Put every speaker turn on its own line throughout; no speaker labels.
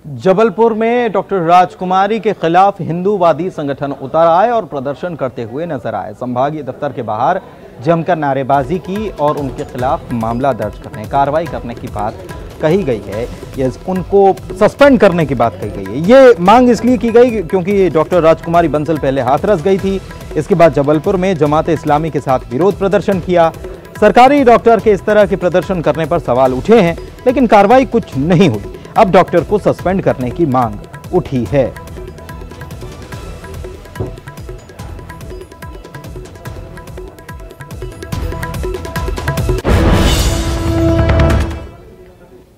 जबलपुर में डॉक्टर राजकुमारी के खिलाफ हिंदूवादी संगठन उतर आए और प्रदर्शन करते हुए नजर आए। संभागीय दफ्तर के बाहर जमकर नारेबाजी की और उनके खिलाफ मामला दर्ज करने, कार्रवाई करने की बात कही गई है। ये उनको सस्पेंड करने की बात कही गई है। ये मांग इसलिए की गई क्योंकि डॉक्टर राजकुमारी बंसल पहले हाथरस गई थी। इसके बाद जबलपुर में जमात इस्लामी के साथ विरोध प्रदर्शन किया। सरकारी डॉक्टर के इस तरह के प्रदर्शन करने पर सवाल उठे हैं, लेकिन कार्रवाई कुछ नहीं हुई। अब डॉक्टर को सस्पेंड करने की मांग उठी है।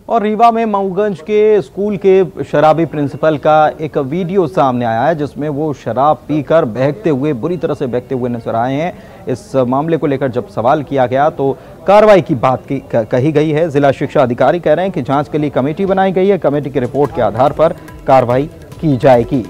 और रीवा में मऊगंज के स्कूल के शराबी प्रिंसिपल का एक वीडियो सामने आया है, जिसमें वो शराब पीकर बहकते हुए, बुरी तरह से बहकते हुए नजर आए हैं। इस मामले को लेकर जब सवाल किया गया तो कार्रवाई की बात कही गई है। जिला शिक्षा अधिकारी कह रहे हैं कि जांच के लिए कमेटी बनाई गई है। कमेटी की रिपोर्ट के आधार पर कार्रवाई की जाएगी।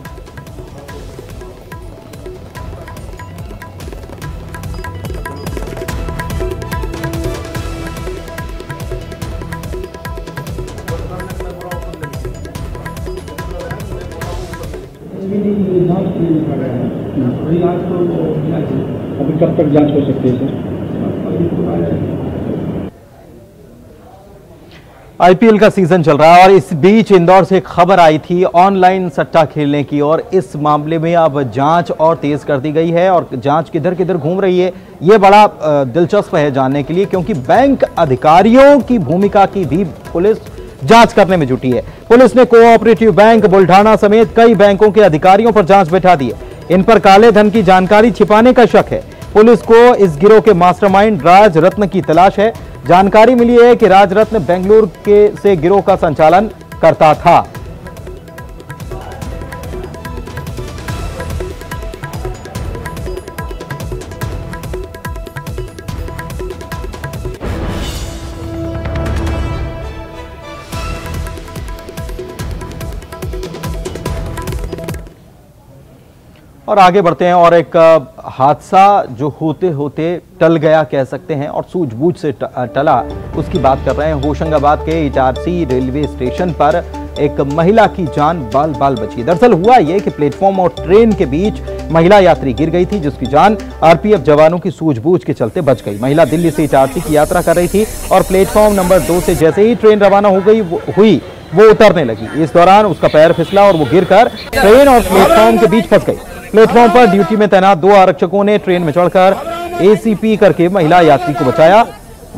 अभी कब तक जांच हो सकती है सर?
आईपीएल का सीजन चल रहा है और इस बीच इंदौर से एक खबर आई थी ऑनलाइन सट्टा खेलने की, और इस मामले में अब जांच और तेज कर दी गई है और जांच किधर किधर घूम रही है ये बड़ा दिलचस्प है जानने के लिए, क्योंकि बैंक अधिकारियों की भूमिका की भी पुलिस जांच करने में जुटी है। पुलिस ने कोऑपरेटिव बैंक बुल्ढाना समेत कई बैंकों के अधिकारियों पर जांच बैठा दी है। इन पर काले धन की जानकारी छिपाने का शक है। पुलिस को इस गिरोह के मास्टरमाइंड राज रत्न की तलाश है। जानकारी मिली है कि राज रत्न बेंगलुरु से गिरोह का संचालन करता था। और आगे बढ़ते हैं और एक हादसा जो होते होते टल गया कह सकते हैं और सूझबूझ से टला, उसकी बात कर रहे हैं। होशंगाबाद के इटारसी रेलवे स्टेशन पर एक महिला की जान बाल बाल बची। दरअसल हुआ यह कि प्लेटफॉर्म और ट्रेन के बीच महिला यात्री गिर गई थी, जिसकी जान आरपीएफ जवानों की सूझबूझ के चलते बच गई। महिला दिल्ली से इटारसी की यात्रा कर रही थी और प्लेटफॉर्म नंबर 2 से जैसे ही ट्रेन रवाना वो उतरने लगी। इस दौरान उसका पैर फिसला और वो गिरकर ट्रेन और प्लेटफॉर्म के बीच फंस गई। प्लेटफॉर्म पर ड्यूटी में तैनात 2 आरक्षकों ने ट्रेन में चढ़कर एसीपी करके महिला यात्री को बचाया।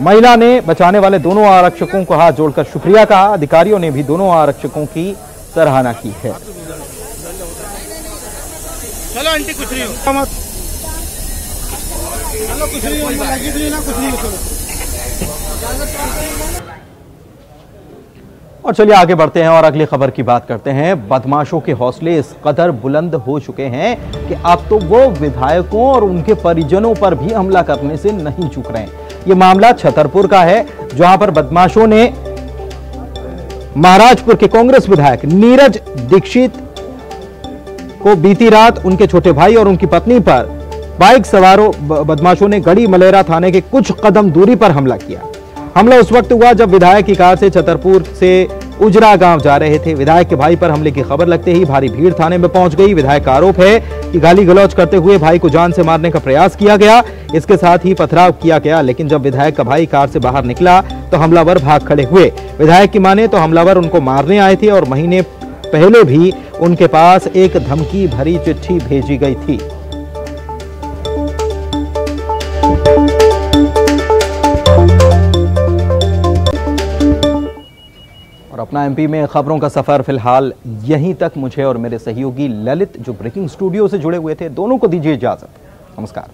महिला ने बचाने वाले दोनों आरक्षकों को हाथ जोड़कर शुक्रिया कहा। अधिकारियों ने भी दोनों आरक्षकों की सराहना की है।
चलो आंटी कुछ नहीं हो, चलो कुछ नहीं हो, कुछ नहीं हो।
और चलिए आगे बढ़ते हैं और अगली खबर की बात करते हैं। बदमाशों के हौसले इस कदर बुलंद हो चुके हैं कि अब तो वो विधायकों और उनके परिजनों पर भी हमला करने से नहीं चूक रहे हैं। ये मामला छतरपुर का है, जहां पर बदमाशों ने महाराजपुर के कांग्रेस विधायक नीरज दीक्षित को बीती रात उनके छोटे भाई और उनकी पत्नी पर बाइक सवारों बदमाशों ने गढ़ी मलेरा थाने के कुछ कदम दूरी पर हमला किया। हमला उस वक्त हुआ जब विधायक की कार से छतरपुर से उजरा गांव जा रहे थे। विधायक के भाई पर हमले की खबर लगते ही भारी भीड़ थाने में पहुंच गई। विधायक का आरोप है कि गाली गलौज करते हुए भाई को जान से मारने का प्रयास किया गया। इसके साथ ही पथराव किया गया, लेकिन जब विधायक का भाई कार से बाहर निकला तो हमलावर भाग खड़े हुए। विधायक की माने तो हमलावर उनको मारने आए थे और महीने पहले भी उनके पास एक धमकी भरी चिट्ठी भेजी गई थी। और अपना एमपी में खबरों का सफर फिलहाल यहीं तक। मुझे और मेरे सहयोगी ललित जो ब्रेकिंग स्टूडियो से जुड़े हुए थे, दोनों को दीजिए इजाजत। नमस्कार।